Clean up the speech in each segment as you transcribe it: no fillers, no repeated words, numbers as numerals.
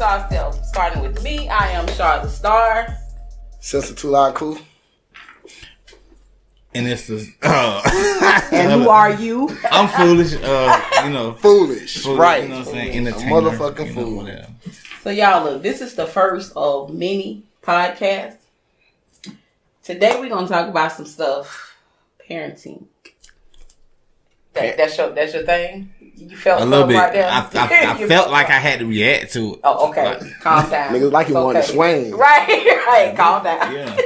ourselves. Starting with me, I am Char the Star. Sister Too Loud Cool. And it's the and who are you? I'm foolish, Foolish, right? You know what I'm saying? A Entertainer, motherfucking fool. So y'all look, this is the first of many podcasts. Today we're gonna talk about some stuff, parenting. That's your thing. You felt a little bit. Right there? I felt like I had to react to it. Oh, okay. Calm down. Niggas like you wanted to swing. Right. Calm down. Yeah.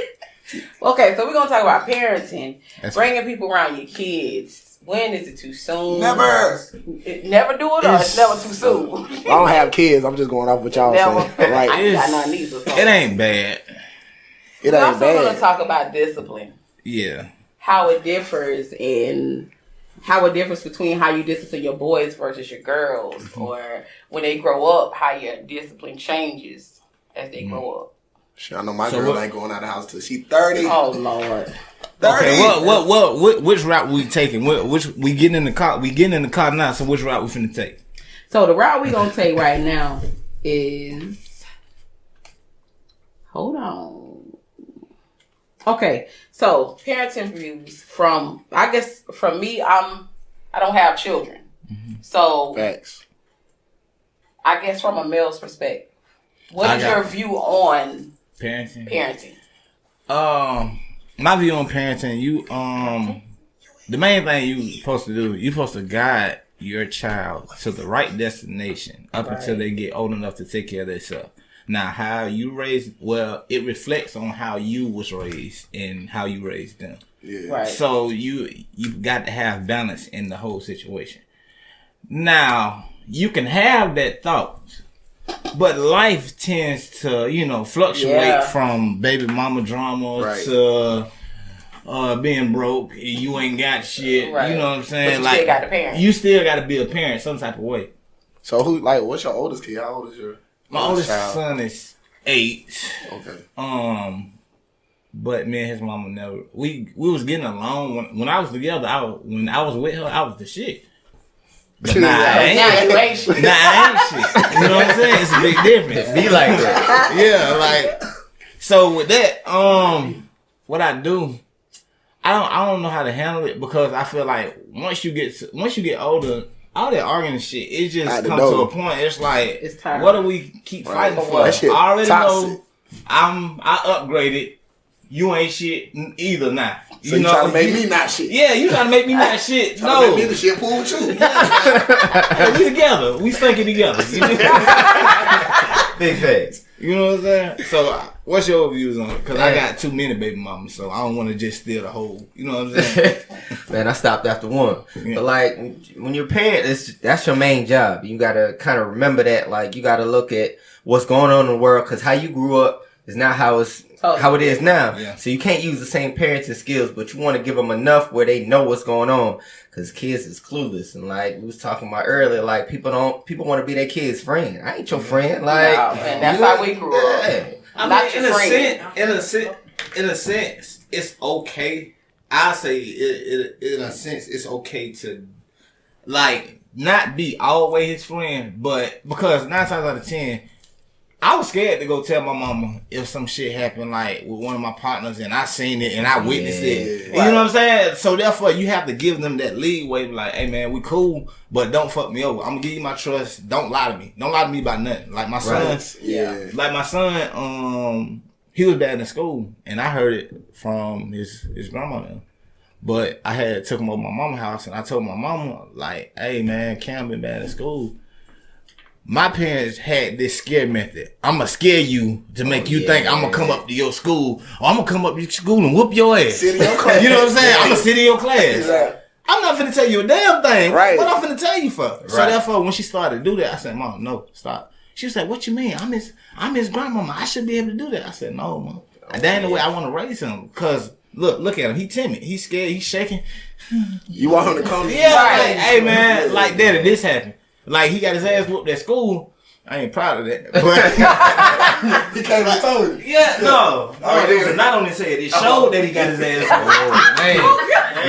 Okay, so we're gonna talk about parenting, bringing people around your kids. When is it too soon? Never do it, or it's never too soon. I don't have kids. I'm just going off what y'all saying. Right? I got none either. So. It ain't bad. It ain't bad. We're also gonna talk about discipline. Yeah. How it differs between how you discipline your boys versus your girls, or when they grow up, how your discipline changes as they grow up. Sure, I know my girl ain't going out of the house till she's 30. Oh Lord. 30. Okay, which route we taking? Which we getting in the car? We getting in the car now. So which route we finna take? So the route we gonna take right now is. Hold on. Okay, so parenting views from me. I don't have children, so Facts. I guess from a male's perspective, what is your view on parenting? My view on parenting, the main thing you supposed to do, you supposed to guide your child to the right destination up until they get old enough to take care of themselves. Now, how you raise, it reflects on how you was raised and how you raised them. Yeah. Right. So you got to have balance in the whole situation. Now, you can have that thought, but life tends to, fluctuate from baby mama drama to being broke. You ain't got shit. Right. You know what I'm saying? But you still got to parent. You still got to be a parent some type of way. So what's your oldest kid? How old is your My oldest son is 8. Okay. But me and his mama never. We was getting along when I was together. When I was with her, I was the shit. But now you ain't shit. Nah, I ain't shit. You know what I'm saying? It's a big difference. Be like that. Yeah, like so with that. What I do, I don't know how to handle it because I feel like once you get older. All that arguing shit, it just comes to a point. It's like, what do we keep fighting for? I already know I upgraded. You ain't shit either now. So you trying to make me not shit? Yeah, you trying to make me not shit. No. Make me the shit pool with you. Hey, we together. We stinking together. Big facts. You know what I'm saying? So, what's your views on it? Because I got too many baby mamas, so I don't want to just steal the whole. You know what I'm saying? Man, I stopped after one. Yeah. But like, when you're a parent, that's your main job. You got to kind of remember that. Like, you got to look at what's going on in the world because how you grew up is not how it is now. Yeah. So you can't use the same parenting skills, but you want to give them enough where they know what's going on. Cause kids is clueless, and like we was talking about earlier, like people want to be their kid's friend. I ain't your friend, like, and that's how we grew up. I mean, in a sense, it's okay. I say in a sense, it's okay to like not be always his friend, but because 9 times out of 10. I was scared to go tell my mama if some shit happened like with one of my partners and I seen it and I witnessed it. Right. You know what I'm saying? So therefore you have to give them that leeway, like, hey man, we cool, but don't fuck me over. I'm gonna give you my trust. Don't lie to me. Don't lie to me about nothing. Like my son, he was bad in school and I heard it from his grandma. But I had took him over to my mama's house and I told my mama, like, hey man, Cam been bad in school. My parents had this scare method. I'm going to scare you to make you think I'm going to come up to your school or I'm going to come up to your school and whoop your ass. Sit in your class. You know what I'm saying? I'm going to sit in your class. Exactly. I'm not finna tell you a damn thing. Right. What I'm finna tell you for? Right. So therefore, when she started to do that, I said, Mom, no, stop. She was like, what you mean? I'm his grandmama. I should be able to do that. I said, no, Mom. That ain't the way I want to raise him. Because look at him. He timid. He's scared. He's shaking. You want him to come? Yeah, like, hey man, like Daddy, this happened. Like he got his ass whooped at school. I ain't proud of that. But he came and told you. Yeah, no. It was a knot on his head. It showed that he got his ass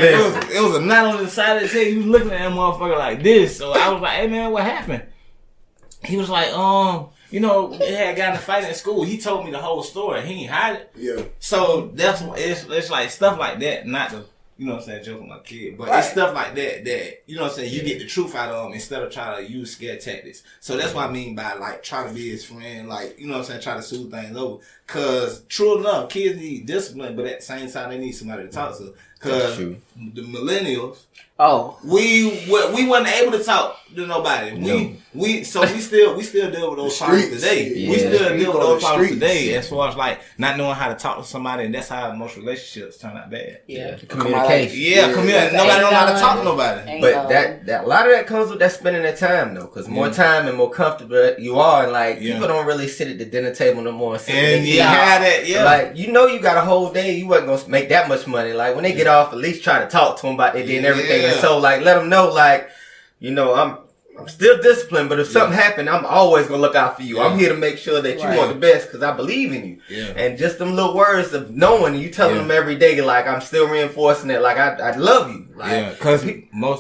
whooped. It was a knot on the side of his head. He was looking at that motherfucker like this. So I was like, hey man, what happened? He was like, you know, they had gotten a fight in school. He told me the whole story. He ain't hide it. Yeah. So that's it's like stuff like that, not to, you know what I'm saying, joking my kid. But it's stuff like that, you know what I'm saying, you get the truth out of them instead of trying to use scare tactics. So that's what I mean by, like, trying to be his friend, like, you know what I'm saying, try to soothe things over. Because, true enough, kids need discipline, but at the same time, they need somebody to talk to. Because the millennials, we wasn't able to talk to nobody. We still deal with those problems today. Yeah. We still deal with those problems today, as far as like not knowing how to talk to somebody, and that's how most relationships turn out bad. Yeah, communication. Nobody know how to talk to nobody. But that a lot of that comes with that spending the time though, because more time and more comfortable you are, and like people don't really sit at the dinner table no more. And like you know, you got a whole day, you wasn't gonna make that much money. Like when they get off, at least try to talk to them about their day and everything. And so like let them know, like, you know, I'm still disciplined, but if something happened, I'm always gonna look out for you. I'm here to make sure that you want the best because I believe in you. Yeah. And just them little words of knowing, you telling them every day, like I'm still reinforcing it, like I love you. Like, because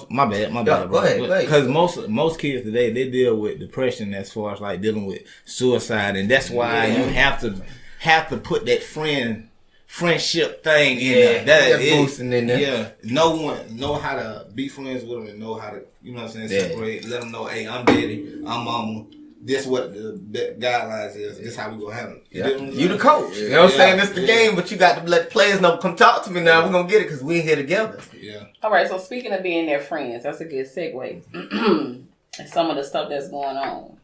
my bad, bro. Go ahead. Because most kids today, they deal with depression as far as like dealing with suicide, and that's why you have to put that friendship thing in there. That boosting in there. Yeah. No one know how to be friends with them and know how to, you know what I'm saying, separate. Let them know, hey, I'm daddy, I'm mama. This what the guidelines is. This how we gonna handle it. You the coach. You know what I'm saying? This the game, but you got to let the players know. Come talk to me now. We're gonna get it because we in here together. Yeah. All right. So speaking of being their friends, that's a good segue. And some of the stuff that's going on.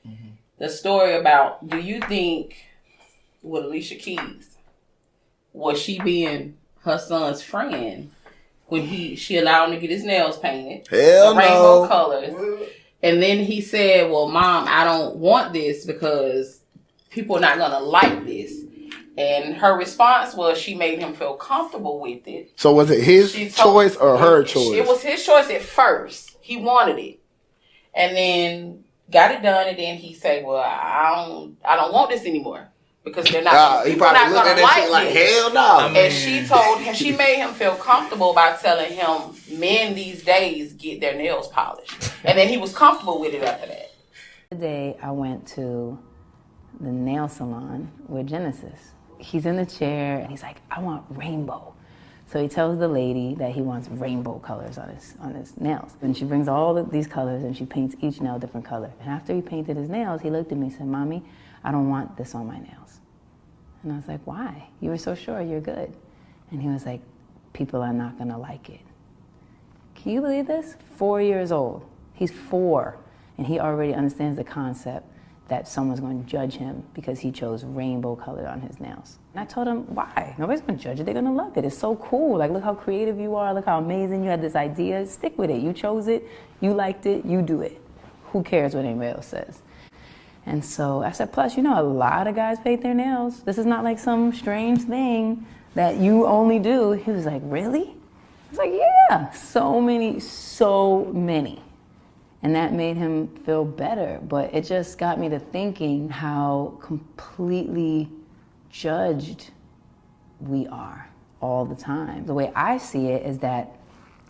Mm-hmm. The story about, do you think with Alicia Keys, was she being her son's friend when she allowed him to get his nails painted? Hell no. Rainbow colors. And then he said, well, Mom, I don't want this because people are not going to like this. And her response was she made him feel comfortable with it. So was it his choice or her choice? It was his choice at first. He wanted it. And then got it done. And then he said, well, I don't want this anymore. Because they're not, he probably looked at that shit like, hell no. And she told him, she made him feel comfortable by telling him men these days get their nails polished. And then he was comfortable with it after that. Today I went to the nail salon with Genesis. He's in the chair and he's like, I want rainbow. So he tells the lady that he wants rainbow colors on his nails. And she brings all of these colors and she paints each nail a different color. And after he painted his nails, he looked at me and said, Mommy, I don't want this on my nails. And I was like, why? You were so sure you're good. And he was like, people are not gonna like it. Can you believe this? 4 years old. He's 4, and he already understands the concept that someone's gonna judge him because he chose rainbow color on his nails. And I told him, why? Nobody's gonna judge it, they're gonna love it. It's so cool. Like, look how creative you are, look how amazing you had this idea. Stick with it. You chose it, you liked it, you do it. Who cares what anybody else says? And so I said, plus, you know, a lot of guys paint their nails. This is not like some strange thing that you only do. He was like, really? I was like, yeah, so many. And that made him feel better. But it just got me to thinking how completely judged we are all the time. The way I see it is that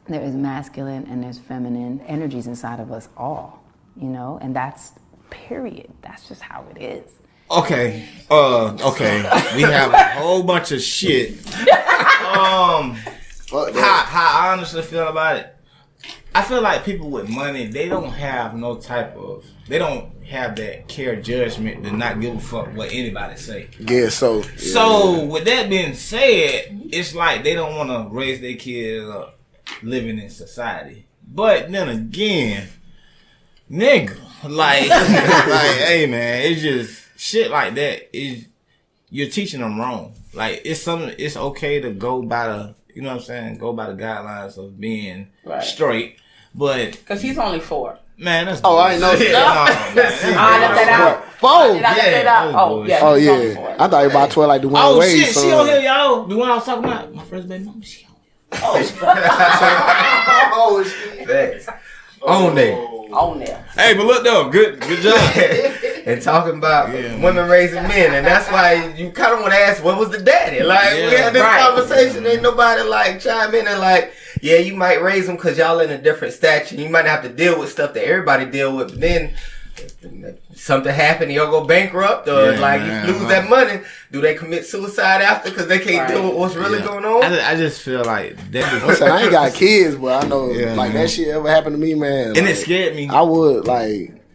there is masculine and there's feminine energies inside of us all, you know, and that's period. That's just how it is. Okay. We have a whole bunch of shit. How I honestly feel about it. I feel like people with money, they don't have they don't have that care judgment to not give a fuck what anybody say. Yeah, so. So with that being said, it's like they don't want to raise their kids up living in society. But then again, nigga, like, hey man, it's just shit like that. You're teaching them wrong. Like, it's okay to go by the, you know what I'm saying, go by the guidelines of being straight, but because he's only 4. Man, that's I ain't know that. I left that out. 4. Oh yeah. I thought you about 12 like Dewayne Wade. Shit, she on here, y'all. The one I was talking about, my first baby mama, she on here. Oh shit. On there. Hey, but look though, good job. And talking about women raising men, and that's why you kind of want to ask, what was the daddy? Like, we had this conversation, ain't nobody like chime in and like, yeah, you might raise them because y'all in a different stature. You might have to deal with stuff that everybody deal with, but then something happen, y'all go bankrupt, or you lose that money. Do they commit suicide after because they can't do what's really going on? I just feel like that. I'm saying, I ain't got kids, but I know that shit ever happened to me, man. And it scared me. I would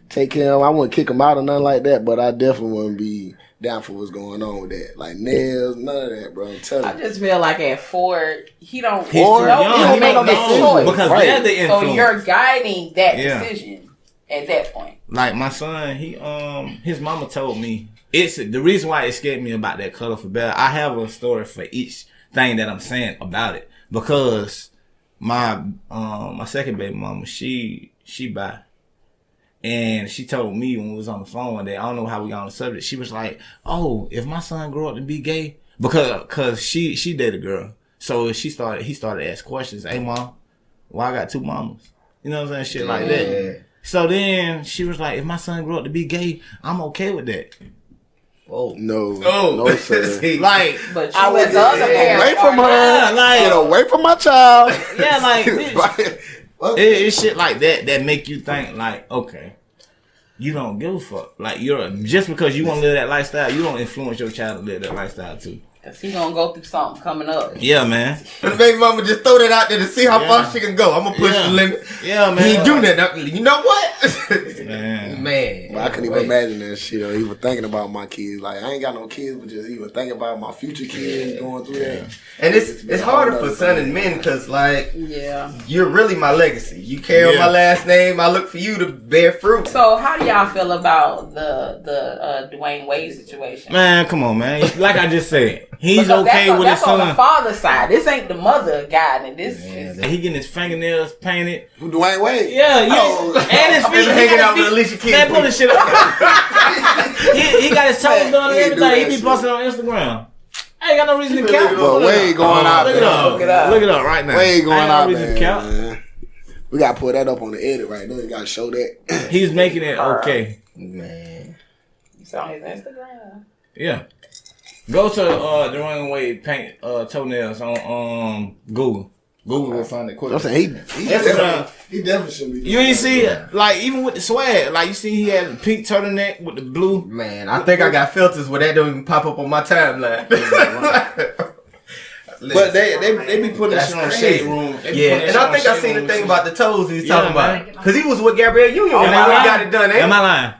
take care of him. I wouldn't kick him out or nothing like that, but I definitely wouldn't be down for what's going on with that. Like nails, none of that, bro. I'm telling you. I just feel like at 4, he don't. He's too young. He make no choice because they're the influence. So you're guiding that decision at that point. Like my son, his mama told me it's the reason why it scared me about that colorful belt. I have a story for each thing that I'm saying about it because my second baby mama, she bi. And she told me when we was on the phone one day, I don't know how we got on the subject. She was like, "Oh, if my son grew up to be gay," because she dated a girl, so he started to ask questions. Hey, mom, why I got 2 mamas? You know what I'm saying? Shit like that. So then she was like, "If my son grew up to be gay, I'm okay with that." Oh no, sir. Like, but you as the other parent, away from her, get away from my child. Yeah, like. It's shit like that make you think like, okay, you don't give a fuck. Like just because you want to live that lifestyle, you don't influence your child to live that lifestyle too. Cause he gonna go through something coming up. Yeah, man. And the baby mama just throw that out there to see how far she can go. I'm gonna push the limit. Yeah, man. He ain't doing that. You know what? Man. But I couldn't even imagine that shit or even thinking about my kids. Like I ain't got no kids, but just even thinking about my future kids going through that. And it's harder for son and men because you're really my legacy. You carry my last name. I look for you to bear fruit. So how do y'all feel about the Dewayne Wade situation? Man, come on, man. Like I just said. He's okay with his son. That's on the father's side. This ain't the mother guiding. This is he getting his fingernails painted. Dewayne Wade. Yeah, and his feet hanging out with Alicia Keys. Man, pull this shit up. he got his toes done and everything. He be posting on Instagram. I ain't got no reason to count. But Wade going out there. Look it up right now. Wade going out there. We gotta put that up on the edit right there. You gotta show that. He's making it okay. Man. It's on his Instagram. Yeah. Go to Dewayne Wade paint toenails on Google. Google will find it quick. I'm saying he definitely should be. You ain't see it, like even with the swag, like you see he had a pink turtleneck with the blue. Man, I think I got filters where that don't even pop up on my timeline. But they be putting that shit on Shade Room. And I think I seen the thing about the toes he was talking about. Because he was with Gabrielle Union when he got it done, ain't Am I lying?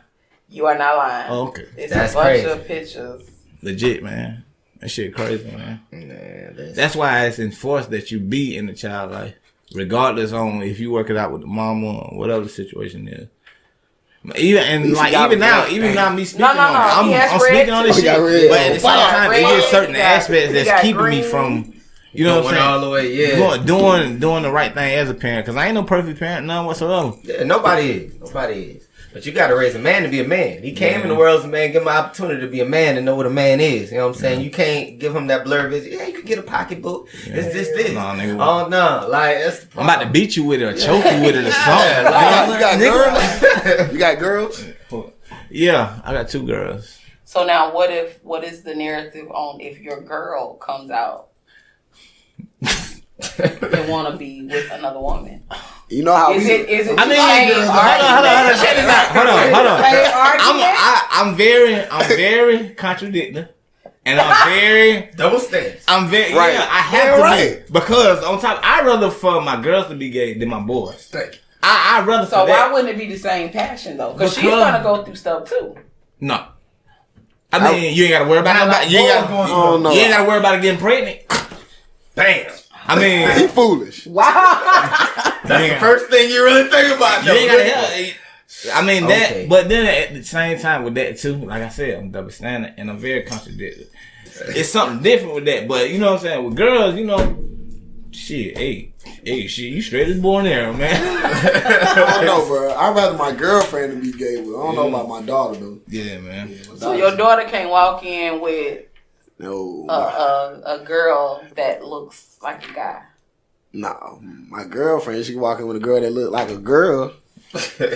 You are not lying. Oh, okay. It's a bunch of pictures. Legit, man. That shit crazy, man. That's why it's enforced that you be in the child life, regardless on if you work it out with the mama or whatever the situation is. Even now, me speaking on it, I'm speaking on this shit, but at the same time, there's certain aspects that's keeping me from, you know what I'm saying, all the way, doing the right thing as a parent, because I ain't no perfect parent, none whatsoever. Yeah, nobody is. But you got to raise a man to be a man. He came in the world as a man. Give him an opportunity to be a man and know what a man is. You know what I'm saying? You can't give him that blur vision. Yeah, you can get a pocketbook. Yeah. It's this. Nah, nigga. Oh, no. Like, that's I'm about to beat you with it or choke you with it or something. You got girls? You got girls? Yeah, I got 2 girls. So now what is the narrative on if your girl comes out and want to be with another woman? You know how is it I mean, hold on. Check this out. Hold on. I'm very contradicting. And I'm very double standards. I'm very right. Yeah, I have to be because on top I'd rather for my girls to be gay than my boys. Thank you. I'd rather so why wouldn't it be the same passion though? Because she's gonna go through stuff too. No. I mean, you ain't gotta worry about nobody. You ain't gotta worry about getting pregnant. Bam. I mean, he foolish. Wow. That's the first thing you really think about. You ain't gotta help. I mean that, but then at the same time with that too, like I said, I'm double standard and I'm very contradictory. It's something different with that, but you know what I'm saying? With girls, you know, shit, hey, shit, you straight as born arrow, man. I don't know, bro. I'd rather my girlfriend to be gay, but I don't know about my daughter though. Yeah, man. Yeah, so your daughter can't walk in with a girl that looks like a guy. No, my girlfriend, she can walk in with a girl that look like a girl.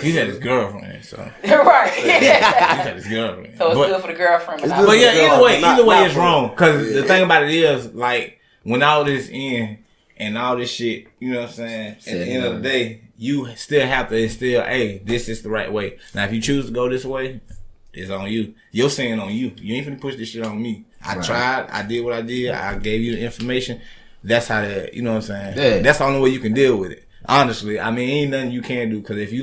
He had his girlfriend, so right. He had his girlfriend, so it's good for the girlfriend. But yeah, either way, it's wrong. Because the thing about it is, like, when all this in and all this shit, you know what I'm saying? At the end of the day, you still have to instill, hey, this is the right way. Now, if you choose to go this way, it's on you. You're saying on you. You ain't finna push this shit on me. I tried. I did what I did. I gave you the information. That's how that, you know what I'm saying? Yeah. That's the only way you can deal with it. Honestly, I mean, ain't nothing you can do. Because if he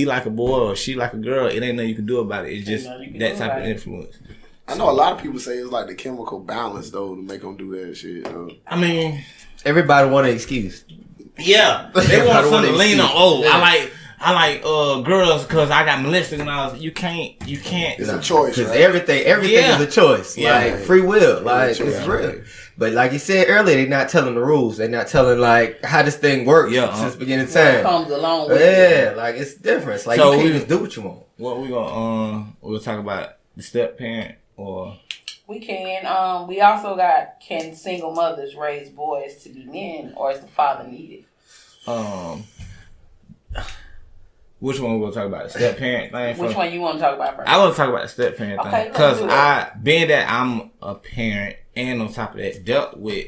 like a boy or she like a girl, it ain't nothing you can do about it. It's just that type of influence. I know a lot of people say it's like the chemical balance though to make them do that shit. I mean, everybody want an excuse. Yeah, they want something to lean on. Oh, yeah. I like girls because I got molested when I was. You can't. It's a choice. Because everything is a choice. Yeah. Like free will. Like it's real. But like you said earlier, they're not telling the rules. They're not telling like how this thing works since the beginning of time. It comes along with it. Like it's different. It's like so you can't just do what you want. What we gonna we'll talk about the step parent or we can. We also got, can single mothers raise boys to be men, or is the father needed? Which one we gonna talk about? The step parent thing? Which one you want to talk about first? I want to talk about the step parent thing because being that I'm a parent and on top of that dealt with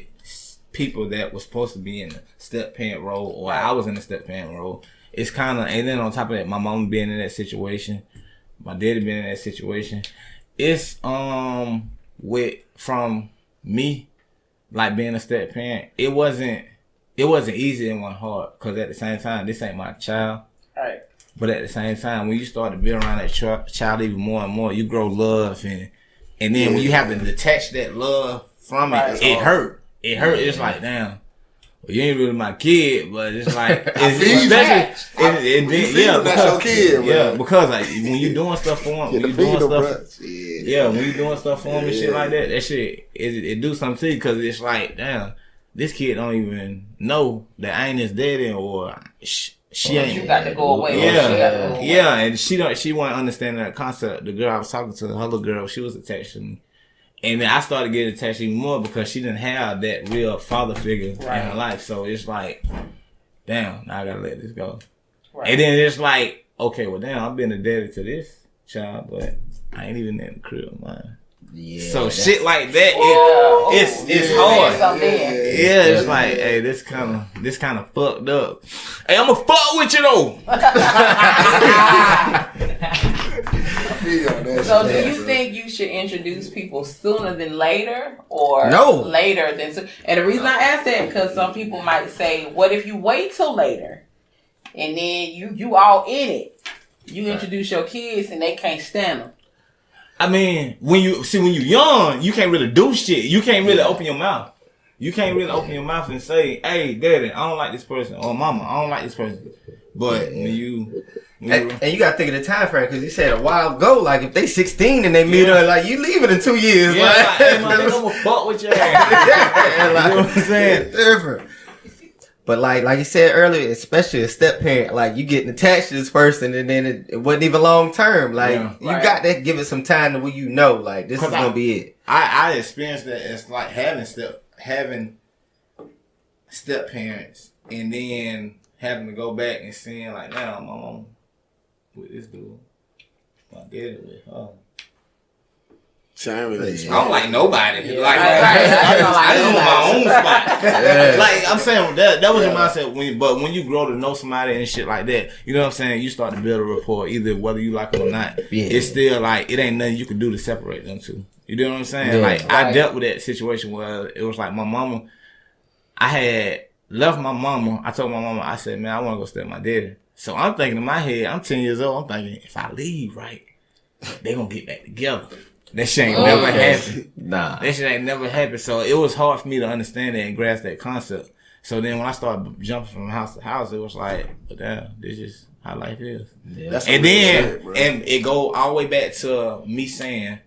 people that was supposed to be in the step parent role, or I was in the step parent role. It's kind of, and then on top of that, my mom being in that situation, my daddy being in that situation. It's from me, like being a step parent. It wasn't easy and wasn't hard because at the same time, this ain't my child. Right. But at the same time, when you start to build around that child even more and more, you grow love and then when you have to detach that love from it, it hurt. It hurt. It's like, damn. Well, you ain't really my kid, but it's like that's your kid, bro. Because like when you doing stuff for him, when you doing stuff for him and shit like that shit it do something to you because it's like, damn, this kid don't even know that I ain't his daddy or she ain't. You got to go away. Yeah, and she wasn't understanding that concept. The girl I was talking to, her little girl, she was attached to me. And then I started getting attached even more because she didn't have that real father figure in her life. So it's like, damn, now I gotta let this go. Right. And then it's like, okay, well, damn, I've been a daddy to this child, but I ain't even in the crib, man. Yeah. So shit like that, it's hard. It's like, hey, this kind of fucked up. Hey, I'ma fuck with you though. So do you think you should introduce people sooner than later or later than soon? And the reason I ask that because some people might say, what if you wait till later and then you all in it? You introduce your kids and they can't stand them. I mean, when you're young, you can't really do shit. You can't really open your mouth. You can't really open your mouth and say, hey, daddy, I don't like this person. Or mama, I don't like this person. But when you gotta think of the time frame because you said a while ago, like if they 16 and they meet her, like you leaving in 2 years. Yeah, like, hey, man, I'm gonna fuck with your ass. Like, you know what I'm saying? Different. But like you said earlier, especially a step parent, like you getting attached to this person and then it wasn't even long term. Like you got to give it some time to where you know, like this is gonna be it. I experienced that. It's like having step parents and then having to go back and seeing like, now my mom with this dude, my daddy with her. I don't like nobody. Yeah. Like I just want my own spot. Yeah. Like I'm saying that was your mindset when you grow to know somebody and shit like that, you know what I'm saying, you start to build a rapport either whether you like them or not. Yeah. It's still like it ain't nothing you can do to separate them two. You know what I'm saying? Yeah. Like I dealt with that situation where it was like my mama, I had left my mama. I told my mama, I said, man, I want to go stay with my daddy. So I'm thinking in my head, I'm 10 years old, I'm thinking if I leave, right, they gonna get back together. That shit ain't never happened. Nah. That shit ain't never happened. So it was hard for me to understand that and grasp that concept. So then when I started jumping from house to house, it was like, well, damn, this is how life is. Yeah. And then, and it go all the way back to me saying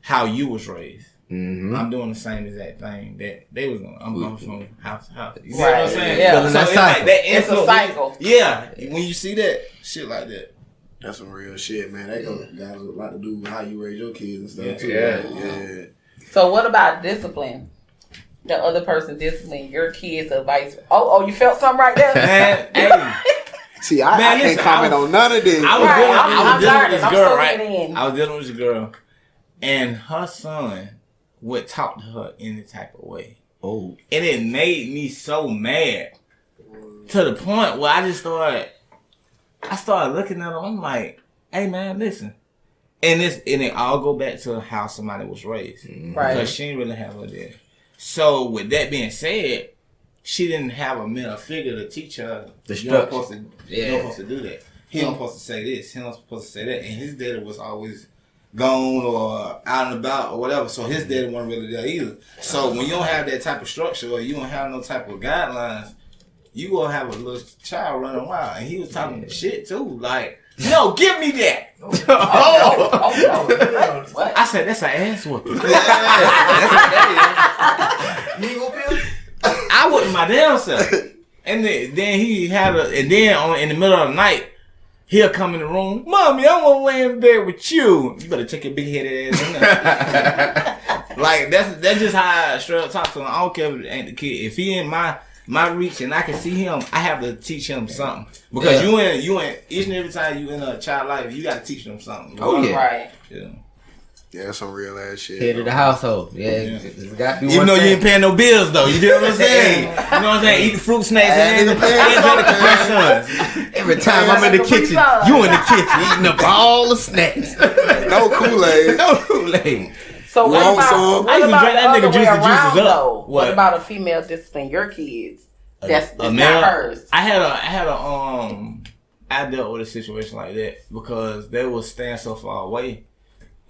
how you was raised. Mm-hmm. I'm doing the same exact thing that they was doing. I'm going from house to house. You know what I'm saying? Yeah. So it's like that. It's a cycle. Yeah. When you see that, shit like that. That's some real shit, man. That got a lot to do with how you raise your kids and stuff too. Yeah. So what about discipline? The other person discipline your kids or vice. Oh, you felt something right there? Man, hey. See, I can't comment on none of this. I was dealing with this girl, right? I was dealing with this girl, and her son would talk to her any type of way. Oh. And it made me so mad. to the point where I started looking at them. I'm like, hey man, listen. And it all go back to how somebody was raised. Right. Because she didn't really have her there. So with that being said, she didn't have a male figure to teach her. You're not supposed to do that. He don't supposed to say this. He don't supposed to say that. And his daddy was always gone or out and about or whatever. So his daddy wasn't really there either. So when you don't have that type of structure or you don't have no type of guidelines, you gonna have a little child running wild. And he was talking shit too. Like, no, give me that. What? I said, that's an ass whooping. That's what that is. You ain't gonna be? I wouldn't my damn self. And then he had in the middle of the night, he'll come in the room, Mommy, I want to lay in bed with you. You better take your big headed ass in there. Like that's just how I straight up talk to him. I don't care if it ain't the kid. If he in my reach and I can see him, I have to teach him something. Because you in each and every time you in a child life, you gotta teach them something. Oh yeah. Right. Yeah, that's some real ass shit. Head of the household. Yeah. Got to be even though you ain't paying no bills though. You know what I'm saying? You know what I'm saying? Eating fruit snacks and drinking Capri Suns. Every time I'm in the kitchen, you in the kitchen eating up all the snacks. No Kool-Aid. No Kool-Aid. So what about that nigga juice the juices up. What about a female discipline your kids? That's not hers. I dealt with a situation like that because they was staying so far away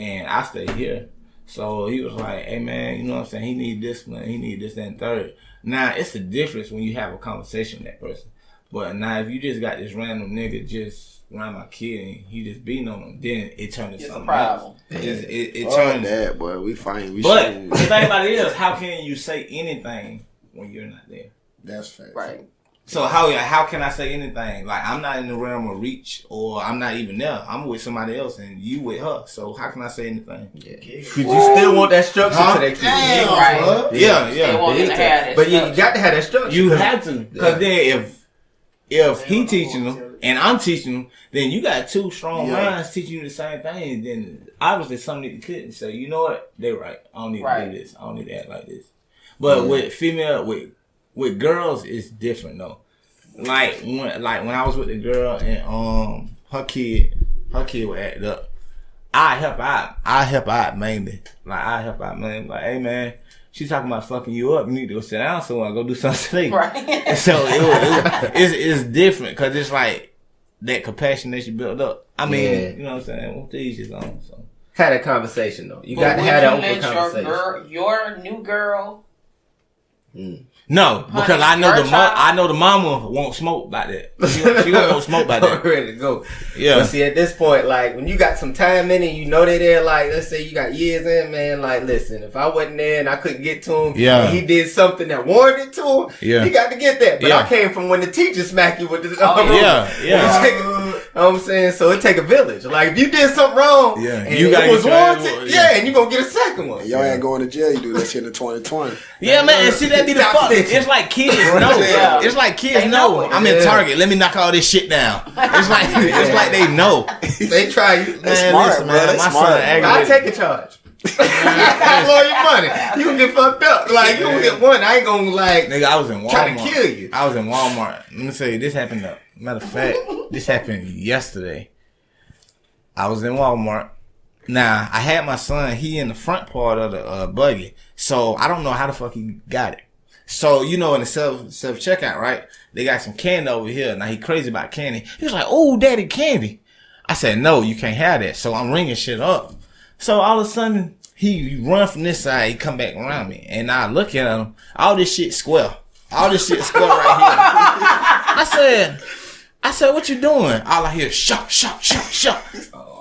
and I stayed here. So he was like, hey man, you know what I'm saying? He need discipline. He need this, that, and third. Now, it's the difference when you have a conversation with that person. But now, if you just got this random nigga just around my kid and he just beating on him, then it turned into something else. It turned that, boy. We fine. But the thing about it is, how can you say anything when you're not there? That's fact. Right. So how can I say anything? Like, I'm not in the realm of reach, or I'm not even there. I'm with somebody else, and you with her. So how can I say anything? Yeah. Because you still want that structure to that kid. Right. Yeah. But you got to have that structure. You have to. Because then if he teaching them and I'm teaching them, then you got two strong minds teaching you the same thing. Then obviously something need to click and say, you know what? They're right. I don't need to do this. I don't need to act like this. But with with girls, it's different though. Like when I was with the girl and her kid would act up. I help out mainly. Like, hey man, she's talking about fucking you up. You need to go sit down somewhere, go do something today. Right. So it's different because it's like that compassion that you build up. I mean, you know what I'm saying? Well, to each his own. So had a conversation though. You got to have that open conversation. Your new girl. No, because I know the mama won't smoke like that. She won't smoke like that. Ready to go. Yeah. But see, at this point, like when you got some time in it, you know they there. Like, let's say you got years in, man. Like, listen, if I wasn't there and I couldn't get to him, and he did something that warranted to him, he got to get that. But I came from when the teacher smacked you with the You know what I'm saying? So it take a village. Like, if you did something wrong, and you it was warranted, and you gonna get a second one. Y'all ain't going to jail. You do that shit in 2020. Yeah, man. And see, that be the fuck. It's like kids know. It's like kids know. I'm in Target. Let me knock all this shit down. It's like they know. They try you. Man, listen, man. My son aggravated. I take a charge. I blow your money. You gonna get fucked up. Like, you gonna get one. I ain't gonna Nigga, I was in Walmart. Try to kill you. I was in Walmart. Let me tell you, this happened. Matter of fact, this happened yesterday. I was in Walmart. Now, I had my son. He in the front part of the buggy. So, I don't know how the fuck he got it. So, you know, in the self-checkout, right? They got some candy over here. Now, he crazy about candy. He was like, oh, daddy, candy. I said, no, you can't have that. So, I'm ringing shit up. So, all of a sudden, he run from this side. He come back around me. And I look at him. All this shit square. All this shit square right here. I said, what you doing? All I hear, shot.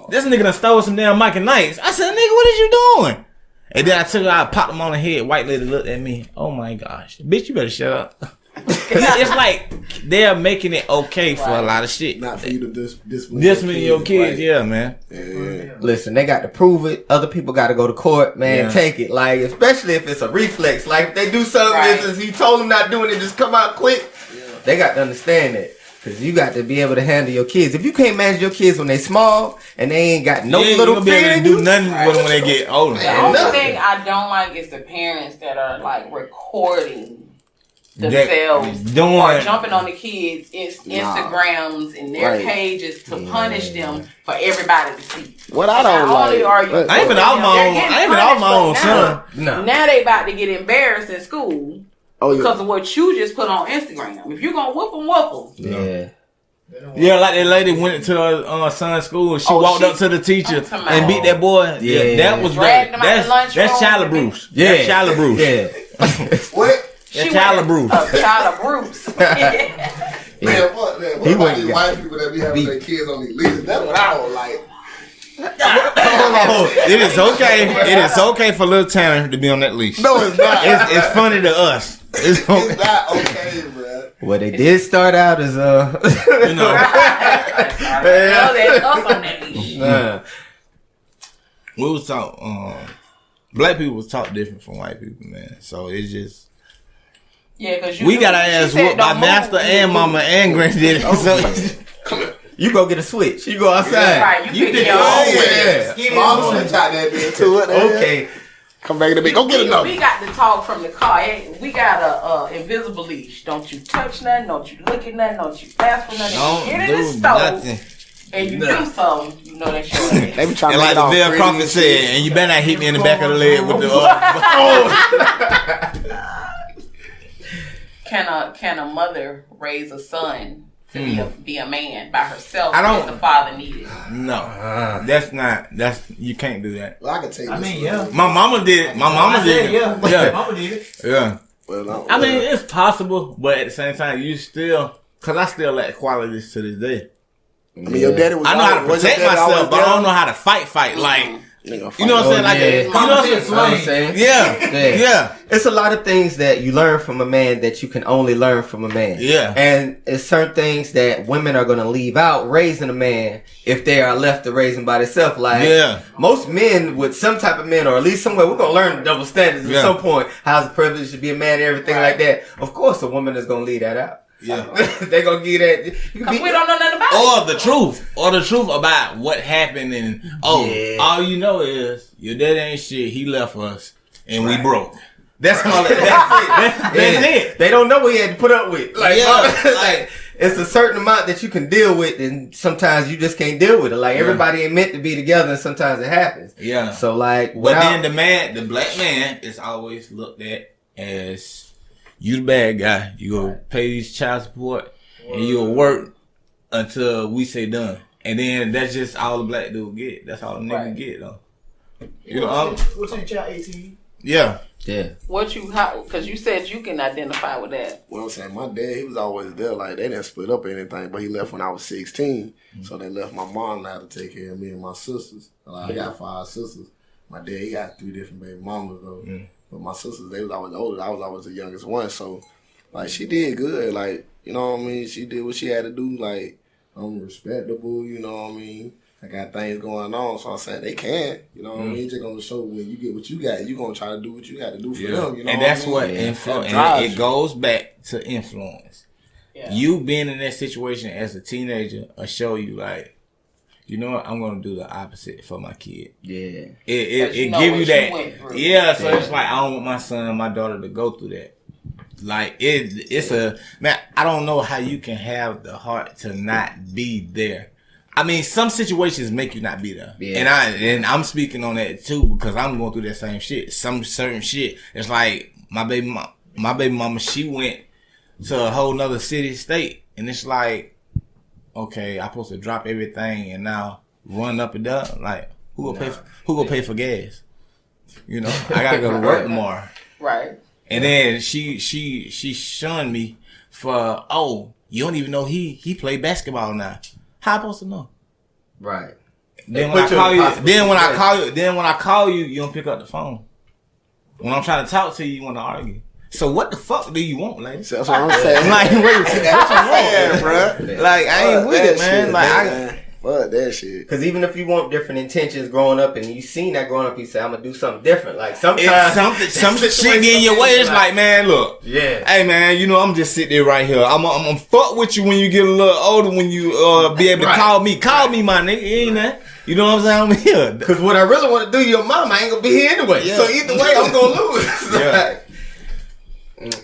This nigga done stole some damn Mike and Knights. I said, nigga, what is you doing? And then I popped him on the head. White lady looked at me. Oh my gosh. Bitch, you better shut up. It's like they're making it okay for a lot of shit. Not for you to discipline your kids. Yeah, man. Yeah. Listen, they got to prove it. Other people got to go to court, man. Take it. Like, especially if it's a reflex. Like, if they do something, if you told them not doing it, just come out quick. They got to understand that. Because you got to be able to handle your kids. If you can't manage your kids when they small and they ain't got no little fear in you, do nothing with them when they get older. The only thing I don't like is the parents that are like recording themselves or jumping on the kids' Instagrams and their pages to punish them for everybody to see. What I don't like, I ain't been off my own son. No. Now they about to get embarrassed in school because of what you just put on Instagram. If you gonna whoop them. Yeah. Yeah, like that lady went to her son's school and she walked up to the teacher and beat that boy. Yeah, that was bad. That's child abuse. Yeah, that's child abuse. Yeah. What? That's child abuse. Child abuse. Man, fuck that. What about these white people that be having their kids on these leashes? That's what I don't like. It is okay. It is okay for little Tanner to be on that leash. No, it's not. It's funny to us. It's not okay, bro. Well, they did start out as you know. There's us on that leash. We was taught. Black people was taught different from white people, man. So it's just. Yeah, because we got our ass whooped by master and mama and granddaddy. So you go get a switch. You go outside. Yeah, right. You did your own way. Mama switch out that bitch to it. Okay. Come back to me. Go get another. We got to talk from the car. We got a invisible leash. Don't you touch nothing. Don't you look at nothing. Don't you ask for nothing. Don't get in the stove and you do something. You know that shit. They be trying and to like the Bill Crawford said, and you better not hit me in the back of the leg with the. Can a mother raise a son to be a man by herself? As the father needed. No, that's you can't do that. Well, I can take. Yeah. My mama did it. My mama did it. Yeah. Yeah. Mama did it. Yeah. Well, I mean, it's possible, but at the same time, you still, cause I still lack qualities to this day. I mean, your daddy was. I know how to protect myself, but I don't know how to fight. Like. You know what I'm saying? Like, you know what I'm saying? Yeah. It's a lot of things that you learn from a man that you can only learn from a man. Yeah. And it's certain things that women are going to leave out raising a man if they are left to raise him by themselves. Like, most men with some type of men, or at least somewhere, we're going to learn the double standards at some point. How's the privilege to be a man and everything like that. Of course, a woman is going to leave that out. Yeah. They gonna give that because we don't know nothing about it. Or the truth about what happened and all you know is your daddy ain't shit, he left us and we broke. That's all that's it. They don't know what he had to put up with. Like it's a certain amount that you can deal with and sometimes you just can't deal with it. Like everybody ain't meant to be together and sometimes it happens. Yeah. So like but then the black man is always looked at as you the bad guy. You go pay these child support and you'll work until we say done. And then that's just all the black dude get. That's all the nigga get though. You know, what's your child 18? Yeah. Because you said you can identify with that. Well, I'm saying my dad, he was always there. Like they didn't split up or anything, but he left when I was 16. So they left my mom now to take care of me and my sisters. Like, I got 5 sisters. My dad, he got 3 different baby mamas though. But my sisters, they was always older. I was always the youngest one. So, like, she did good. Like, you know what I mean? She did what she had to do. Like, I'm respectable, you know what I mean? I got things going on. So I'm saying they can. You know what I mean? It's just going to show when you get what you got, you're going to try to do what you got to do for them. You know and that's what influence. And it goes back to influence. Yeah. You being in that situation as a teenager will show you, like, you know what? I'm gonna do the opposite for my kid. Yeah, it give you that. Yeah, so it's like I don't want my son and my daughter to go through that. Like it's a man. I don't know how you can have the heart to not be there. I mean, some situations make you not be there, and I'm speaking on that too because I'm going through that same shit. Some certain shit. It's like my baby mama. She went to a whole nother city, state, and it's like. Okay, I'm supposed to drop everything and now run up and down. Like, who gonna pay for gas? You know, I gotta go to work tomorrow. Right. And then she shunned me for you don't even know he played basketball now. How I supposed to know? Right. Then when I call you, you don't pick up the phone. When I'm trying to talk to you, you want to argue. So what the fuck do you want, lady? That's what I'm saying. Like, that's what I'm saying, bro. Like, I ain't with it, man. Shit, like, fuck that shit. Because even if you want different intentions growing up, and you seen that growing up, you say, "I'm gonna do something different." Like sometimes, some shit get in your way. It's like, man, look, hey, man, you know, I'm just sitting there right here. I'm fuck with you when you get a little older. When you be able to call me, my nigga. Ain't that? You know what I'm saying? I'm here. Because what I really want to do, your mama ain't gonna be here anyway. Yeah. So either way, I'm gonna lose.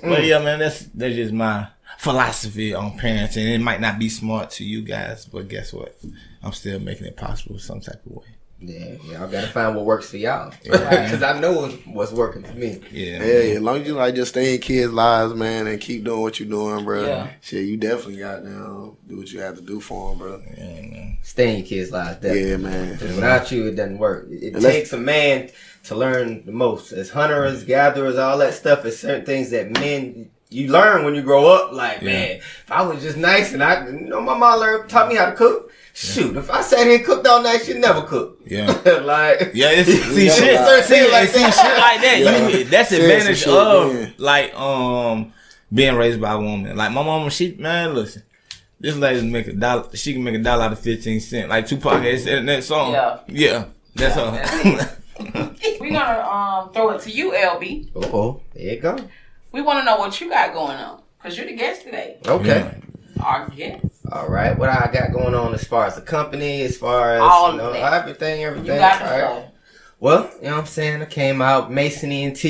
But yeah, man, that's just my philosophy on parenting. It might not be smart to you guys, but guess what? I'm still making it possible some type of way. Yeah, y'all gotta find what works for y'all. Because I know what's working for me. Yeah, as long as you like just stay in kids' lives, man, and keep doing what you're doing, bro. Yeah. Shit, you definitely got to do what you have to do for them, bro. Yeah, man. Stay in your kids' lives, definitely. Yeah, man. Without you, it doesn't work. It takes a man to learn the most. As hunters, gatherers, all that stuff is certain things that men... You learn when you grow up, like, man, if I was just nice and my mom taught me how to cook. Shoot, if I sat here and cooked all night, she'd never cook. Yeah. Like, it's see shit like that. Yeah. That's the advantage of like being raised by a woman. Like my mama, listen, this lady make $1. She can make $1 out of 15 cents. Like Tupac said in that song. Yeah, that's her. We're gonna throw it to you, LB. There you go. We want to know what you got going on because you're the guest today. Okay. Our guest. All right. What I got going on as far as the company, as far as everything. You got the flow. Well, you know what I'm saying? I came out Mason Ent.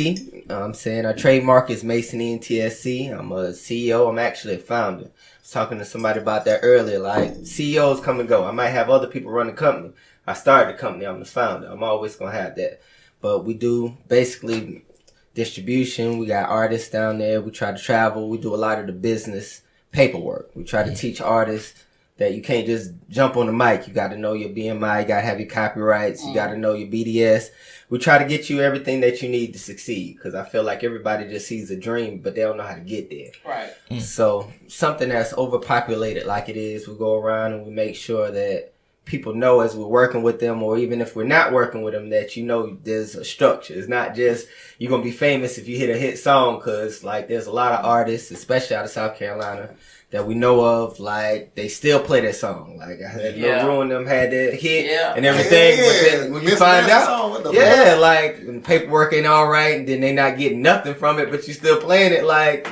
I'm saying our trademark is Mason Ent SC. I'm a CEO. I'm actually a founder. I was talking to somebody about that earlier. Like CEOs come and go. I might have other people run the company. I started the company. I'm the founder. I'm always gonna have that. But we do basically distribution. We got artists down there. We try to travel. We do a lot of the business paperwork. We try to teach artists that you can't just jump on the mic. You got to know your BMI. You got to have your copyrights. You got to know your BDS. We try to get you everything that you need to succeed because I feel like everybody just sees a dream, but they don't know how to get there. Right. So something that's overpopulated like it is, we go around and we make sure that people know as we're working with them, or even if we're not working with them, that you know there's a structure. It's not just you're gonna be famous if you hit a hit song, because like there's a lot of artists, especially out of South Carolina, that we know of, like they still play that song. Like I had Lil Ruin them had that hit and everything, but then when you find out, like when paperwork ain't all right, and then they not getting nothing from it, but you still playing it, like.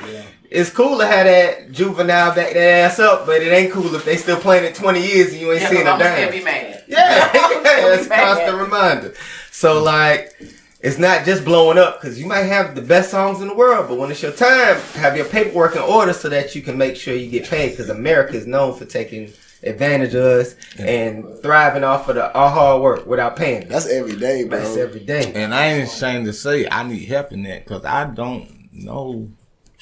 It's cool to have that juvenile back that ass up, but it ain't cool if they still playing it 20 years and you ain't seen a dime. Still be mad. That's a constant reminder. So like, it's not just blowing up because you might have the best songs in the world, but when it's your time, have your paperwork in order so that you can make sure you get paid. Because America is known for taking advantage of us and thriving off of our hard work without paying. That's every day, bro. That's every day. And I ain't ashamed to say I need help in that because I don't know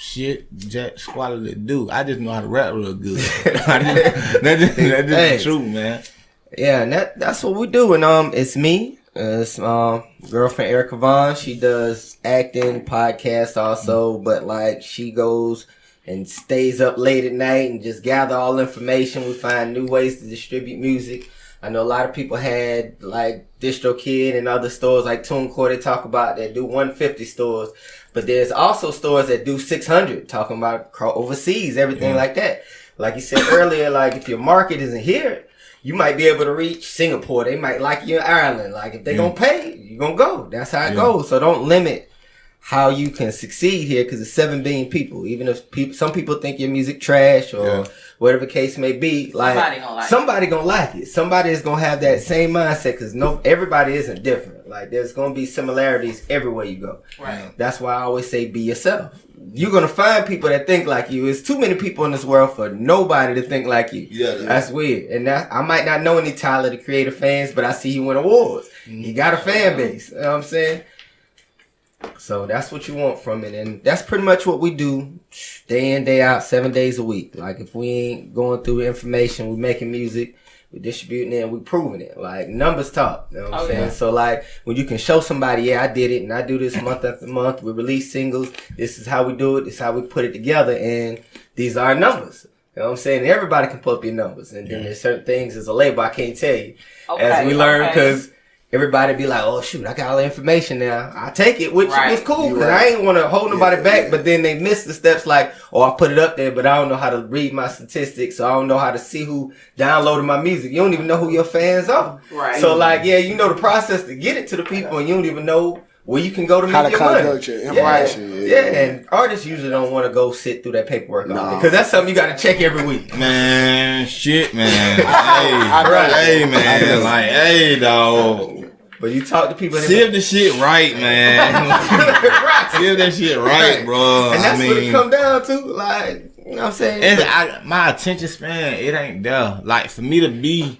shit jack squatter to do. I just know how to rap real good. That's the truth, man. Yeah, and that's what we do. And it's me. It's girlfriend Erica Vaughn. She does acting, podcasts also, but like she goes and stays up late at night and just gather all information. We find new ways to distribute music. I know a lot of people had like DistroKid and other stores like TuneCore they talk about that do 150 stores. But there's also stores that do 600, talking about overseas, everything like that. Like you said earlier, like if your market isn't here, you might be able to reach Singapore. They might like you in Ireland. Like if they gonna pay, you gonna go. That's how it goes. So don't limit how you can succeed here because it's 7 billion people. Even if some people think your music trash or whatever the case may be, like somebody gonna like it. Somebody is gonna have that same mindset because everybody isn't different. Like there's gonna be similarities everywhere you go. Right. That's why I always say be yourself. You're gonna find people that think like you. There's too many people in this world for nobody to think like you. Yeah. That's weird. And I might not know any Tyler the Creator fans, but I see you win awards. He got a fan base. You know what I'm saying? So that's what you want from it. And that's pretty much what we do day in, day out, 7 days a week. Like if we ain't going through information, we making music, we distributing it, and we proving it. Like numbers talk. You know what I'm saying? Yeah. So like when you can show somebody, I did it and I do this month after month. We release singles. This is how we do it. This is how we put it together. And these are our numbers. You know what I'm saying? Everybody can pull up your numbers. And then there's certain things as a label I can't tell you. As we learn because everybody be like, oh shoot, I got all the information now. I take it, which is cool, because I ain't want to hold nobody back, but then they miss the steps like, oh, I put it up there, but I don't know how to read my statistics, so I don't know how to see who downloaded my music. You don't even know who your fans are. Right. So like, you know the process to get it to the people, and you don't even know where you can go to make your money. Your information. And artists usually don't want to go sit through that paperwork because that's something you got to check every week. Man, shit, man. Hey, man, like, hey, dog. But you talk to people. Sieve the shit right, man. Sieve that shit right, bro. And that's what it come down to. Like, you know what I'm saying? My attention span, it ain't there. Like, for me to be...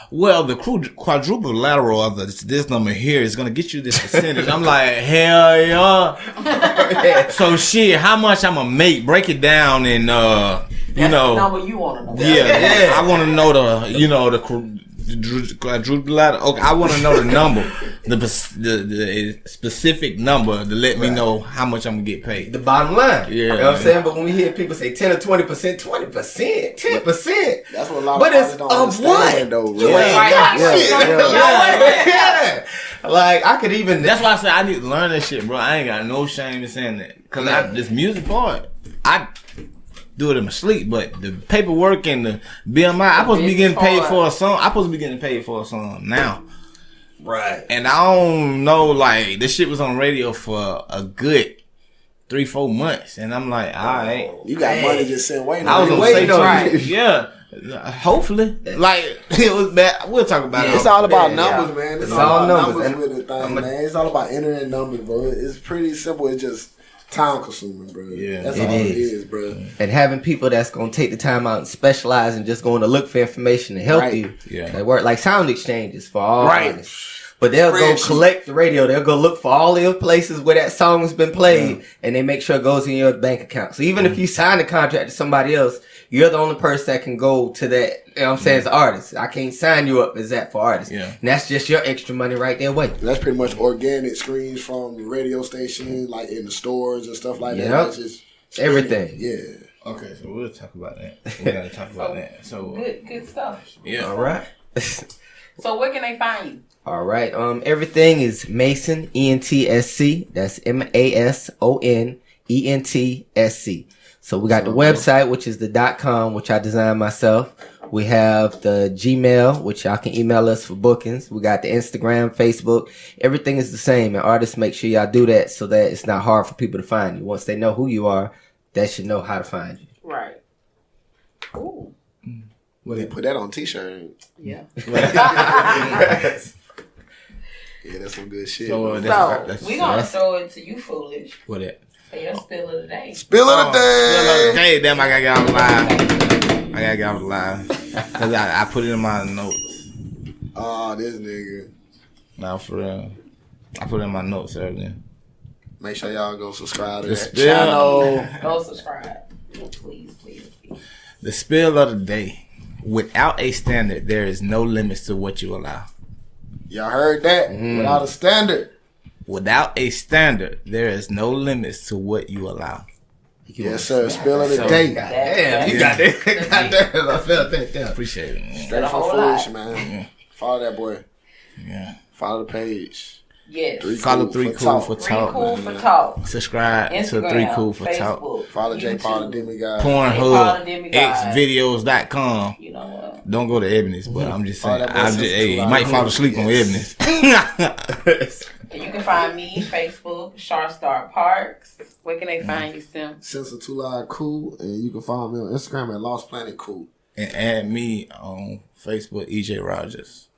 Well, the quadruple lateral of this number here is gonna get you this percentage. I'm like, hell yeah. So shit, how much I'm gonna make? Break it down and you know. That's not what you wanna know. Yeah. I wanna know the quadruple lateral. Okay, I wanna know the number, the specific number to let me know how much I'm gonna get paid. The bottom line. Yeah. You know what I'm saying? But when we hear people say 10 or 20%, 20%, 10%. That's what a lot of but artists it's don't of understand, what? though, You bro. ain't got shit. Yeah. Like, I could even... That's why I said I need to learn that shit, bro. I ain't got no shame in saying that. Cause this music part, I do it in my sleep, but the paperwork and the BMI, I'm supposed to be getting paid for a song. I'm supposed to be getting paid for a song now. Right. And I don't know, like, this shit was on radio for a good 3-4 months. And I'm like, all right. You got money just sitting waiting I was on gonna you. say, yeah. Hopefully. Like, it was bad. We'll talk about it. It's all about numbers, man. It's all about numbers. with the thing, man. It's all about entering numbers, bro. It's pretty simple. It's just time consuming, bro. Yeah. That's all it is, bro. And having people that's going to take the time out and specialize and just going to look for information to help you. Yeah. They work like sound exchanges for all artists. But they'll go collect the radio. They'll go look for all the places where that song has been played, and they make sure it goes in your bank account. So even if you sign a contract to somebody else, you're the only person that can go to that. You know what I'm saying? As an artist, I can't sign you up as that for artists. Yeah. And that's just your extra money right there waiting. That's pretty much organic screens from the radio station, like in the stores and stuff like that. That's just everything. Yeah. Okay, so we'll talk about that. We gotta talk about that. So good stuff. Yeah. All right. So where can they find you? All right. Everything is Mason ENTSC. That's MASONENTSC. So we got the website, which is the .com, which I designed myself. We have the Gmail, which y'all can email us for bookings. We got the Instagram, Facebook. Everything is the same. And artists, make sure y'all do that so that it's not hard for people to find you. Once they know who you are, they should know how to find you. Right. Cool. Well, they put that on t-shirt. Yeah. Yeah, that's some good shit. So, we're gonna throw it to you, Foolish. What it? For your spill of the day. Spill of the day. Spill of the day. Damn, I gotta get out live. I gotta get out live. Cause I put it in my notes. Oh, this nigga. Now for real. I put it in my notes earlier. Make sure y'all go subscribe to The that spill. channel. Go subscribe. Please, please, please. The spill of the day. Without a standard, there is no limits to what you allow. Y'all heard that? Without a standard. Without a standard, there is no limits to what you allow. Yes, sir. Spill of the day. Damn, you got that. Goddamn, I felt that down. Appreciate it, man. Straight from Foolish, man. Follow that boy. Yeah. Follow the page. Yes. Follow 3 Cool for 3 Talk. Cool for Talk. Subscribe Instagram, to 3 Cool for Facebook, Talk. Follow J.Paul and Demigod. Pornhub, Demigod. xvideos.com. You know what? Don't go to Ebony's, but I'm just saying. that boy You might fall asleep on Ebony's. And you can find me, Facebook, Char Star Parks. Where can they find you, Sim? Sensor 2 Live Cool. And you can follow me on Instagram at Lost Planet Cool. And add me on Facebook, EJ Rogers.